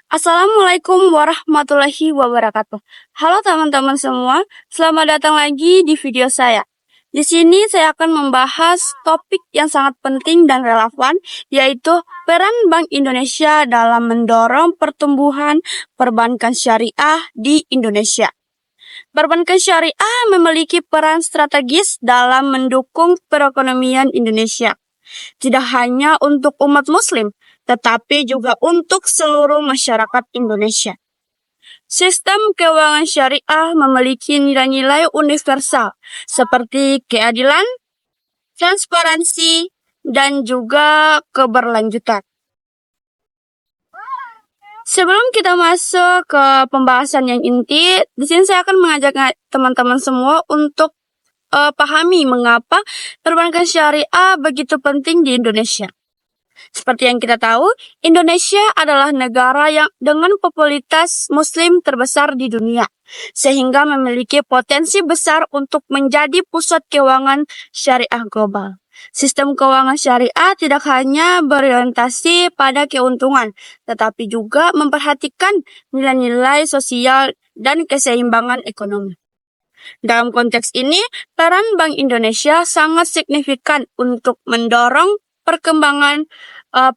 Assalamualaikum warahmatullahi wabarakatuh. Halo teman-teman semua, selamat datang lagi di video saya. Di sini saya akan membahas topik yang sangat penting dan relevan, yaitu peran Bank Indonesia dalam mendorong pertumbuhan perbankan syariah di Indonesia. Perbankan syariah memiliki peran strategis dalam mendukung perekonomian Indonesia. Tidak hanya untuk umat muslim, tetapi juga untuk seluruh masyarakat Indonesia. Sistem keuangan syariah memiliki nilai-nilai universal seperti keadilan, transparansi, dan juga keberlanjutan. Sebelum kita masuk ke pembahasan yang inti, di sini saya akan mengajak teman-teman semua untuk pahami mengapa perbankan syariah begitu penting di Indonesia. Seperti yang kita tahu, Indonesia adalah negara yang dengan popularitas muslim terbesar di dunia, sehingga memiliki potensi besar untuk menjadi pusat keuangan syariah global. Sistem keuangan syariah tidak hanya berorientasi pada keuntungan, tetapi juga memperhatikan nilai-nilai sosial dan keseimbangan ekonomi. Dalam konteks ini, peran Bank Indonesia sangat signifikan untuk mendorong perkembangan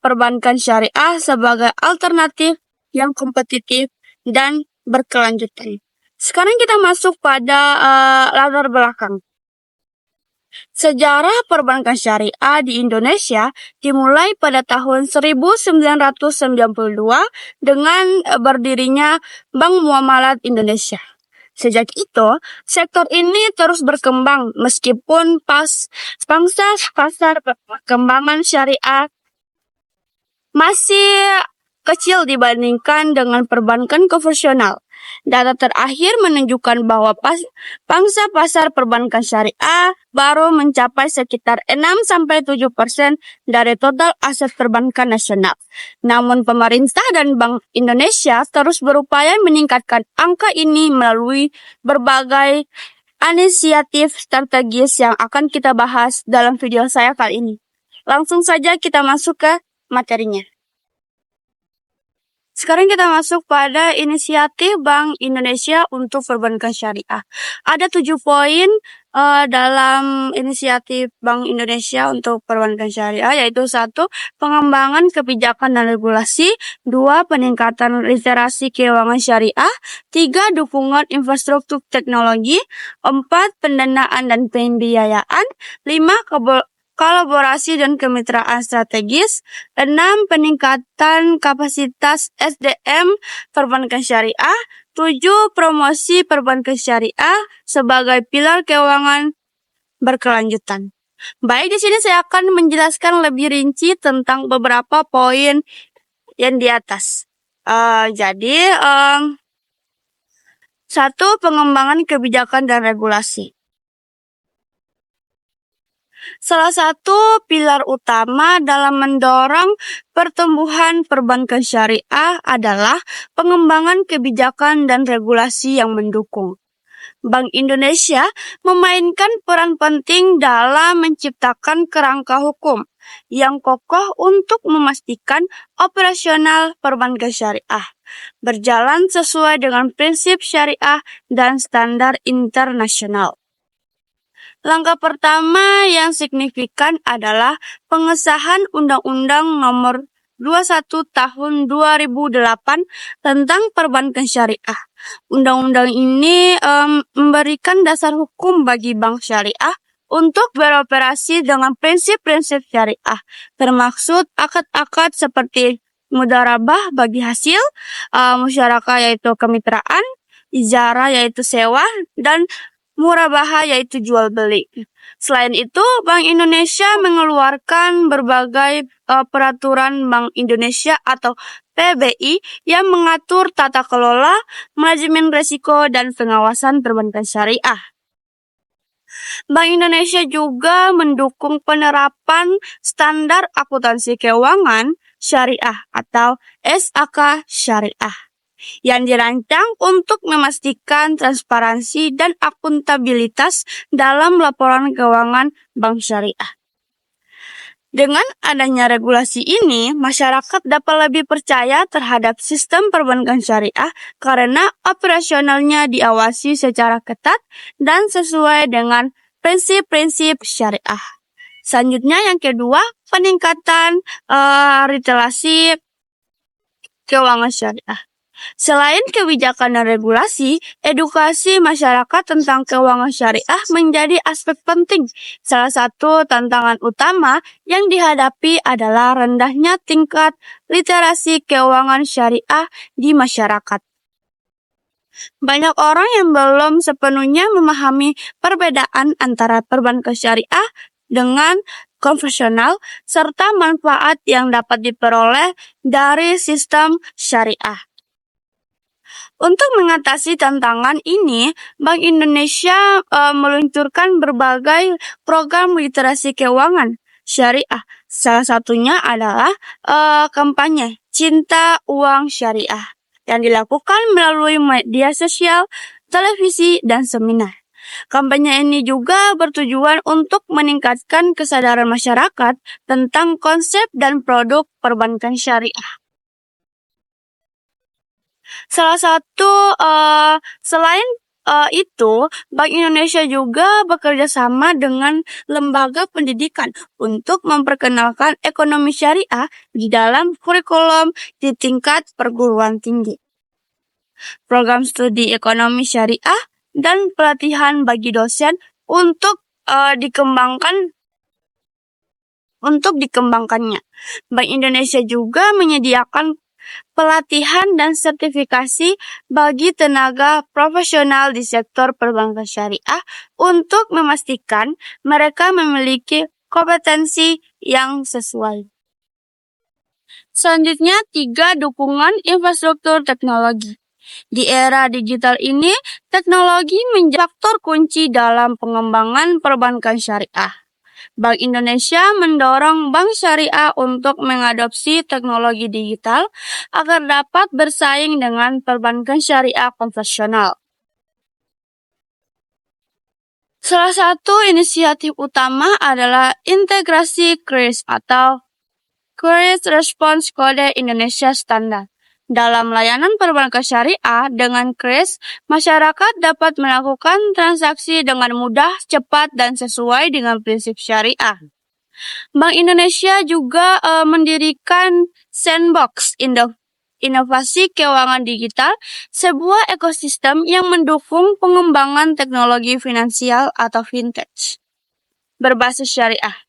perbankan syariah sebagai alternatif yang kompetitif dan berkelanjutan. Sekarang kita masuk pada latar belakang. Sejarah perbankan syariah di Indonesia dimulai pada tahun 1992 dengan berdirinya Bank Muamalat Indonesia. Sejak itu, sektor ini terus berkembang meskipun pangsa pasar perkembangan syariah masih kecil dibandingkan dengan perbankan konvensional. Data terakhir menunjukkan bahwa pangsa pasar perbankan syariah baru mencapai sekitar 6-7% dari total aset perbankan nasional. Namun pemerintah dan Bank Indonesia terus berupaya meningkatkan angka ini melalui berbagai inisiatif strategis yang akan kita bahas dalam video saya kali ini. Langsung saja kita masuk ke materinya. Sekarang kita masuk pada inisiatif Bank Indonesia untuk perbankan syariah. Ada 7 poin dalam inisiatif Bank Indonesia untuk perbankan syariah, yaitu 1. Pengembangan kebijakan dan regulasi, 2. Peningkatan literasi keuangan syariah, 3. Dukungan infrastruktur teknologi, 4. Pendanaan dan pembiayaan, 5. Kolaborasi dan kemitraan strategis, 6. Peningkatan kapasitas SDM perbankan syariah, 7. Promosi perbankan syariah sebagai pilar keuangan berkelanjutan. Baik, di sini saya akan menjelaskan lebih rinci tentang beberapa poin yang di atas. Jadi, 1. Pengembangan kebijakan dan regulasi. Salah satu pilar utama dalam mendorong pertumbuhan perbankan syariah adalah pengembangan kebijakan dan regulasi yang mendukung. Bank Indonesia memainkan peran penting dalam menciptakan kerangka hukum yang kokoh untuk memastikan operasional perbankan syariah berjalan sesuai dengan prinsip syariah dan standar internasional. Langkah pertama yang signifikan adalah pengesahan Undang-Undang Nomor 21 Tahun 2008 tentang perbankan syariah. Undang-undang ini memberikan dasar hukum bagi bank syariah untuk beroperasi dengan prinsip-prinsip syariah, termaksud akad-akad seperti mudharabah bagi hasil, musyarakah yaitu kemitraan, ijarah yaitu sewa, dan murabahah yaitu jual beli. Selain itu, Bank Indonesia mengeluarkan berbagai peraturan Bank Indonesia atau PBI yang mengatur tata kelola, manajemen risiko, dan pengawasan perbankan syariah. Bank Indonesia juga mendukung penerapan standar akuntansi keuangan syariah atau SAK syariah yang dirancang untuk memastikan transparansi dan akuntabilitas dalam laporan keuangan bank syariah. Dengan adanya regulasi ini, masyarakat dapat lebih percaya terhadap sistem perbankan syariah karena operasionalnya diawasi secara ketat dan sesuai dengan prinsip-prinsip syariah. Selanjutnya yang kedua, peningkatan literasi keuangan syariah. Selain kebijakan dan regulasi, edukasi masyarakat tentang keuangan syariah menjadi aspek penting. Salah satu tantangan utama yang dihadapi adalah rendahnya tingkat literasi keuangan syariah di masyarakat. Banyak orang yang belum sepenuhnya memahami perbedaan antara perbankan syariah dengan konvensional serta manfaat yang dapat diperoleh dari sistem syariah. Untuk mengatasi tantangan ini, Bank Indonesia meluncurkan berbagai program literasi keuangan syariah. Salah satunya adalah kampanye Cinta Uang Syariah yang dilakukan melalui media sosial, televisi, dan seminar. Kampanye ini juga bertujuan untuk meningkatkan kesadaran masyarakat tentang konsep dan produk perbankan syariah. Selain itu, Bank Indonesia juga bekerja sama dengan lembaga pendidikan untuk memperkenalkan ekonomi syariah di dalam kurikulum di tingkat perguruan tinggi. Program studi ekonomi syariah dan pelatihan bagi dosen untuk dikembangkannya. Bank Indonesia juga menyediakan pelatihan dan sertifikasi bagi tenaga profesional di sektor perbankan syariah untuk memastikan mereka memiliki kompetensi yang sesuai. Selanjutnya, 3. Dukungan infrastruktur teknologi. Di era digital ini, teknologi menjadi faktor kunci dalam pengembangan perbankan syariah. Bank Indonesia mendorong bank syariah untuk mengadopsi teknologi digital agar dapat bersaing dengan perbankan syariah konvensional. Salah satu inisiatif utama adalah integrasi QRIS atau Credit Response Code Indonesia Standard. Dalam layanan perbankan syariah dengan QRIS, masyarakat dapat melakukan transaksi dengan mudah, cepat, dan sesuai dengan prinsip syariah. Bank Indonesia juga mendirikan Sandbox Inovasi Keuangan Digital, sebuah ekosistem yang mendukung pengembangan teknologi finansial atau fintech berbasis syariah.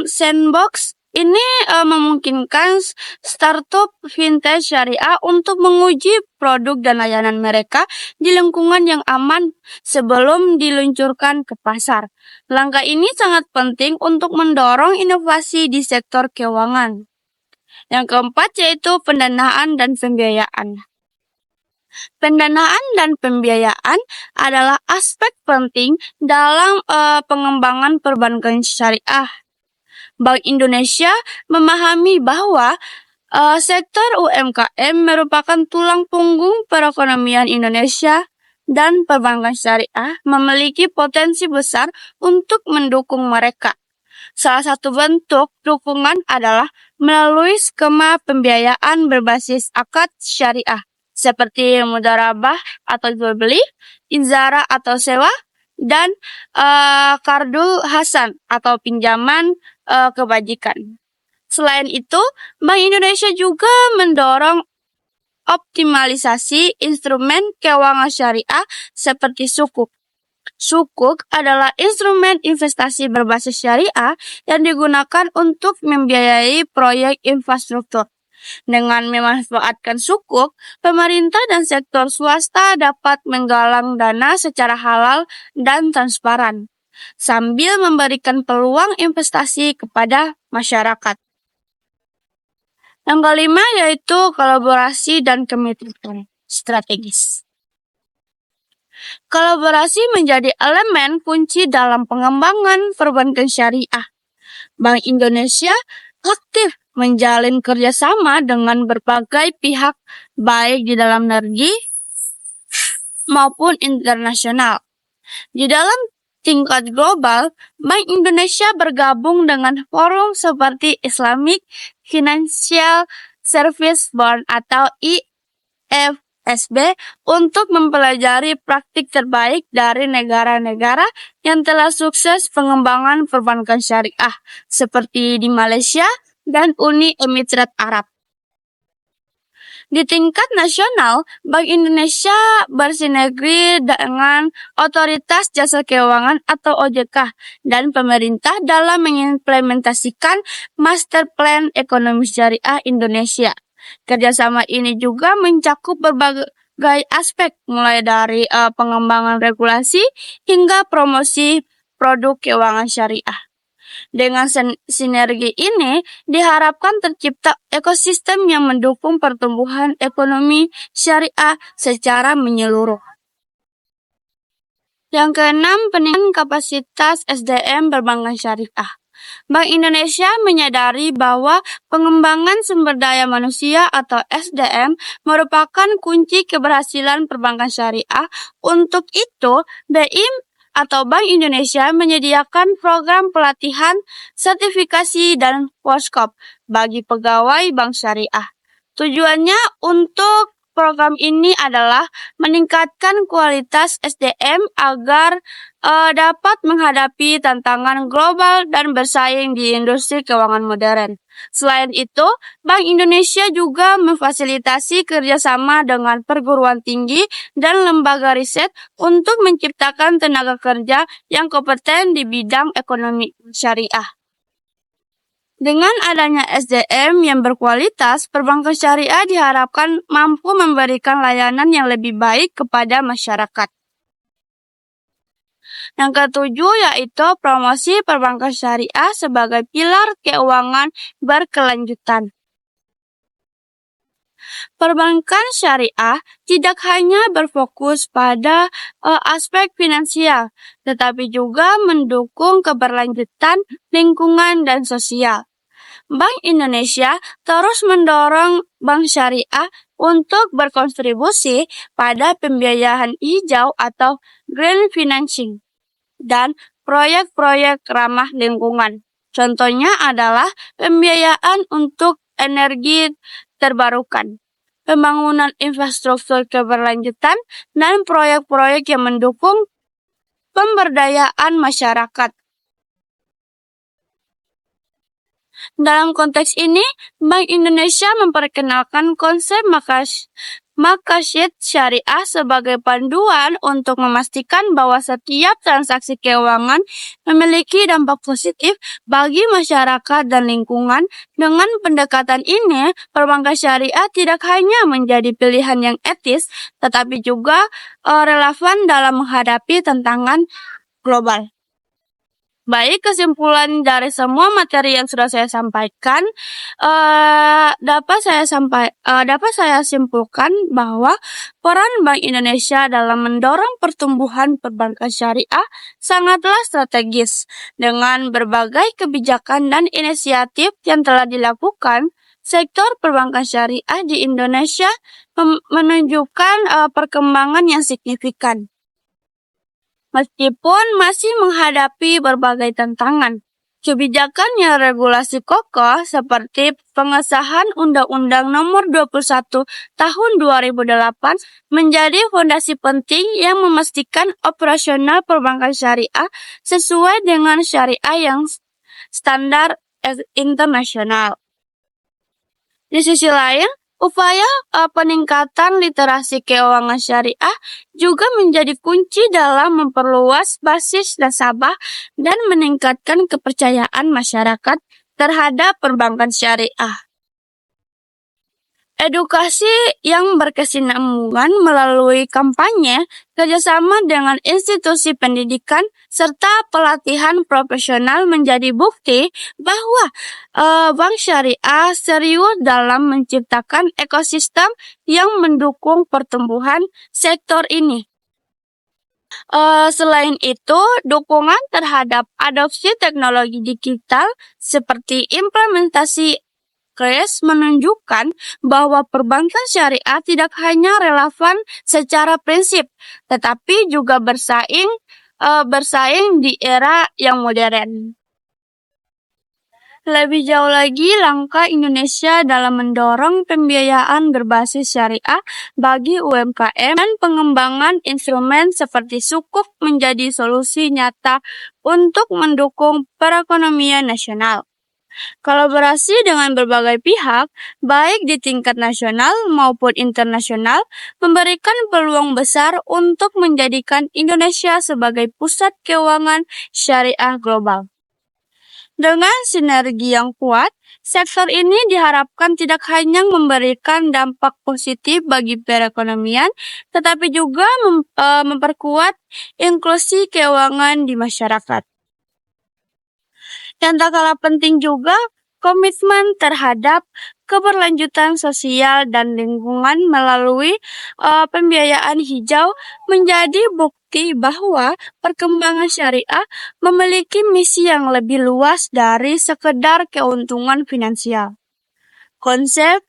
Sandbox ini memungkinkan startup fintech syariah untuk menguji produk dan layanan mereka di lingkungan yang aman sebelum diluncurkan ke pasar. Langkah ini sangat penting untuk mendorong inovasi di sektor keuangan. Yang keempat yaitu pendanaan dan pembiayaan. Pendanaan dan pembiayaan adalah aspek penting dalam pengembangan perbankan syariah. Bank Indonesia memahami bahwa sektor UMKM merupakan tulang punggung perekonomian Indonesia dan perbankan syariah memiliki potensi besar untuk mendukung mereka. Salah satu bentuk dukungan adalah melalui skema pembiayaan berbasis akad syariah seperti mudharabah atau jual beli, inzara atau sewa, dan kardu hasan atau pinjaman kebajikan. Selain itu, Bank Indonesia juga mendorong optimalisasi instrumen keuangan syariah seperti sukuk. Sukuk adalah instrumen investasi berbasis syariah yang digunakan untuk membiayai proyek infrastruktur. Dengan memanfaatkan sukuk, pemerintah dan sektor swasta dapat menggalang dana secara halal dan transparan, sambil memberikan peluang investasi kepada masyarakat. Yang kelima yaitu kolaborasi dan kemitraan strategis. Kolaborasi menjadi elemen kunci dalam pengembangan perbankan syariah. Bank Indonesia aktif menjalin kerjasama dengan berbagai pihak baik di dalam negeri maupun internasional. Di dalam tingkat global, Bank Indonesia bergabung dengan forum seperti Islamic Financial Service Board atau IFSB untuk mempelajari praktik terbaik dari negara-negara yang telah sukses pengembangan perbankan syariah, seperti di Malaysia dan Uni Emirat Arab. Di tingkat nasional, Bank Indonesia bersinergi dengan Otoritas Jasa Keuangan atau OJK dan pemerintah dalam mengimplementasikan Master Plan Ekonomi Syariah Indonesia. Kerjasama ini juga mencakup berbagai aspek, mulai dari pengembangan regulasi hingga promosi produk keuangan syariah. Dengan sinergi ini, diharapkan tercipta ekosistem yang mendukung pertumbuhan ekonomi syariah secara menyeluruh. Yang keenam, peningkatan kapasitas SDM perbankan syariah. Bank Indonesia menyadari bahwa pengembangan sumber daya manusia atau SDM merupakan kunci keberhasilan perbankan syariah. Untuk itu, BI atau Bank Indonesia menyediakan program pelatihan, sertifikasi, dan workshop bagi pegawai bank syariah. Tujuannya untuk program ini adalah meningkatkan kualitas SDM agar dapat menghadapi tantangan global dan bersaing di industri keuangan modern. Selain itu, Bank Indonesia juga memfasilitasi kerjasama dengan perguruan tinggi dan lembaga riset untuk menciptakan tenaga kerja yang kompeten di bidang ekonomi syariah. Dengan adanya SDM yang berkualitas, perbankan syariah diharapkan mampu memberikan layanan yang lebih baik kepada masyarakat. Yang ketujuh yaitu promosi perbankan syariah sebagai pilar keuangan berkelanjutan. Perbankan syariah tidak hanya berfokus pada aspek finansial, tetapi juga mendukung keberlanjutan lingkungan dan sosial. Bank Indonesia terus mendorong bank syariah untuk berkontribusi pada pembiayaan hijau atau green financing dan proyek-proyek ramah lingkungan. Contohnya adalah pembiayaan untuk energi terbarukan, pembangunan infrastruktur keberlanjutan, dan proyek-proyek yang mendukung pemberdayaan masyarakat. Dalam konteks ini, Bank Indonesia memperkenalkan konsep Maqasid Syariah sebagai panduan untuk memastikan bahwa setiap transaksi keuangan memiliki dampak positif bagi masyarakat dan lingkungan. Dengan pendekatan ini, perbankan syariah tidak hanya menjadi pilihan yang etis, tetapi juga relevan dalam menghadapi tantangan global. Baik, kesimpulan dari semua materi yang sudah saya sampaikan, dapat saya simpulkan bahwa peran Bank Indonesia dalam mendorong pertumbuhan perbankan syariah sangatlah strategis. Dengan berbagai kebijakan dan inisiatif yang telah dilakukan, sektor perbankan syariah di Indonesia menunjukkan perkembangan yang signifikan. Meskipun masih menghadapi berbagai tantangan, kebijakan yang regulasi kokoh seperti pengesahan Undang-Undang Nomor 21 Tahun 2008 menjadi fondasi penting yang memastikan operasional perbankan syariah sesuai dengan syariah yang standar internasional. Di sisi lain, upaya peningkatan literasi keuangan syariah juga menjadi kunci dalam memperluas basis nasabah dan meningkatkan kepercayaan masyarakat terhadap perbankan syariah. Edukasi yang berkesinambungan melalui kampanye, kerjasama dengan institusi pendidikan, serta pelatihan profesional menjadi bukti bahwa bank syariah serius dalam menciptakan ekosistem yang mendukung pertumbuhan sektor ini. Selain itu, dukungan terhadap adopsi teknologi digital seperti implementasi KRIS menunjukkan bahwa perbankan syariah tidak hanya relevan secara prinsip, tetapi juga bersaing bersaing di era yang modern. Lebih jauh lagi, langkah Indonesia dalam mendorong pembiayaan berbasis syariah bagi UMKM dan pengembangan instrumen seperti Sukuk menjadi solusi nyata untuk mendukung perekonomian nasional. Kolaborasi dengan berbagai pihak, baik di tingkat nasional maupun internasional, memberikan peluang besar untuk menjadikan Indonesia sebagai pusat keuangan syariah global. Dengan sinergi yang kuat, sektor ini diharapkan tidak hanya memberikan dampak positif bagi perekonomian, tetapi juga memperkuat inklusi keuangan di masyarakat. Dan tak kalah penting juga, komitmen terhadap keberlanjutan sosial dan lingkungan melalui pembiayaan hijau menjadi bukti bahwa perkembangan syariah memiliki misi yang lebih luas dari sekedar keuntungan finansial. Konsep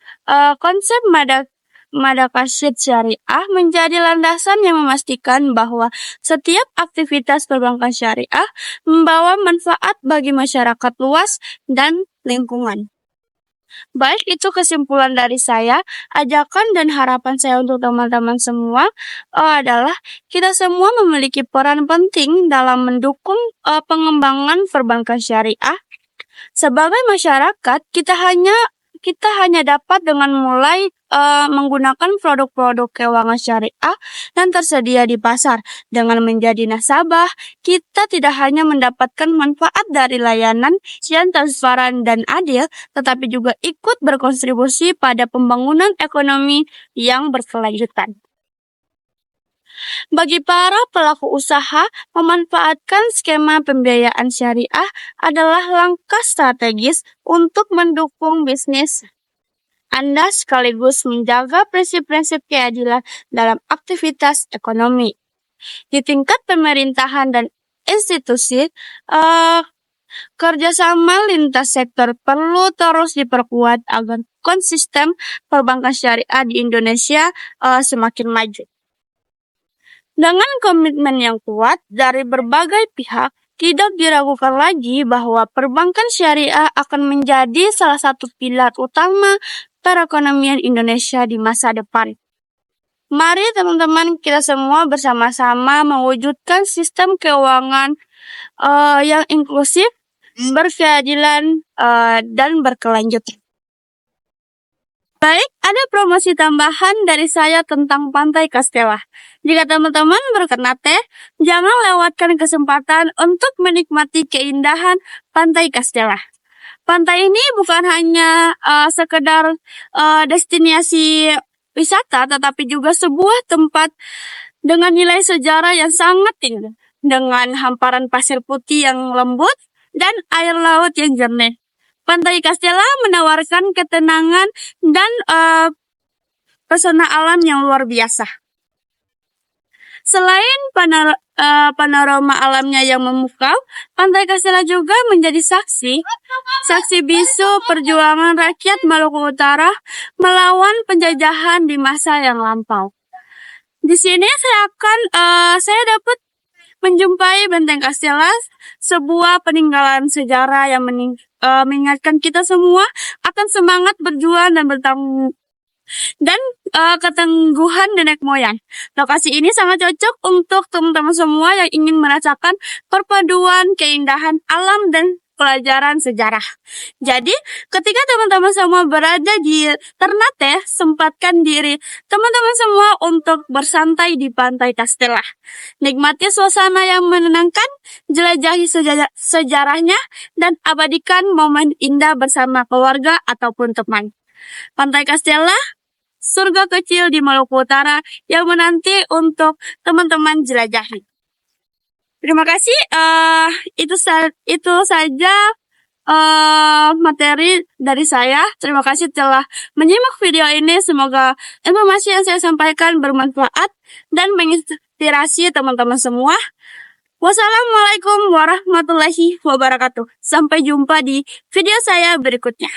Madakasyid Syariah menjadi landasan yang memastikan bahwa setiap aktivitas perbankan syariah membawa manfaat bagi masyarakat luas dan lingkungan. Baik, itu kesimpulan dari saya. Ajakan dan harapan saya untuk teman-teman semua adalah kita semua memiliki peran penting dalam mendukung pengembangan perbankan syariah. Sebagai masyarakat, kita hanya dapat dengan mulai menggunakan produk-produk keuangan syariah yang tersedia di pasar. Dengan menjadi nasabah, kita tidak hanya mendapatkan manfaat dari layanan yang transparan dan adil, tetapi juga ikut berkontribusi pada pembangunan ekonomi yang berkelanjutan. Bagi para pelaku usaha, memanfaatkan skema pembiayaan syariah adalah langkah strategis untuk mendukung bisnis Anda sekaligus menjaga prinsip-prinsip keadilan dalam aktivitas ekonomi. Di tingkat pemerintahan dan institusi, kerjasama lintas sektor perlu terus diperkuat agar konsisten perbankan syariah di Indonesia semakin maju. Dengan komitmen yang kuat dari berbagai pihak, tidak diragukan lagi bahwa perbankan syariah akan menjadi salah satu pilar utama perekonomian Indonesia di masa depan. Mari teman-teman kita semua bersama-sama mewujudkan sistem keuangan yang inklusif, berkeadilan, dan berkelanjutan. Baik, ada promosi tambahan dari saya tentang Pantai Castella. Jika teman-teman berkenan, jangan lewatkan kesempatan untuk menikmati keindahan Pantai Castella. Pantai ini bukan hanya sekedar destinasi wisata, tetapi juga sebuah tempat dengan nilai sejarah yang sangat tinggi, dengan hamparan pasir putih yang lembut dan air laut yang jernih. Pantai Castella menawarkan ketenangan dan pesona alam yang luar biasa. Selain panorama alamnya yang memukau, Pantai Castella juga menjadi saksi bisu perjuangan rakyat Maluku Utara melawan penjajahan di masa yang lampau. Di sini saya dapat menjumpai Benteng Castella, sebuah peninggalan sejarah yang mengingatkan kita semua akan semangat berjuang dan ketangguhan nenek moyang. Lokasi ini sangat cocok untuk teman-teman semua yang ingin merasakan perpaduan keindahan alam dan pelajaran sejarah. Jadi, ketika teman-teman semua berada di Ternate, sempatkan diri teman-teman semua untuk bersantai di Pantai Castella. Nikmati suasana yang menenangkan, jelajahi sejarahnya, dan abadikan momen indah bersama keluarga ataupun teman. Pantai Castella, surga kecil di Maluku Utara yang menanti untuk teman-teman jelajahi. Terima kasih. Itu saja materi dari saya. Terima kasih telah menyimak video ini. Semoga informasi yang saya sampaikan bermanfaat dan menginspirasi teman-teman semua. Wassalamualaikum warahmatullahi wabarakatuh. Sampai jumpa di video saya berikutnya.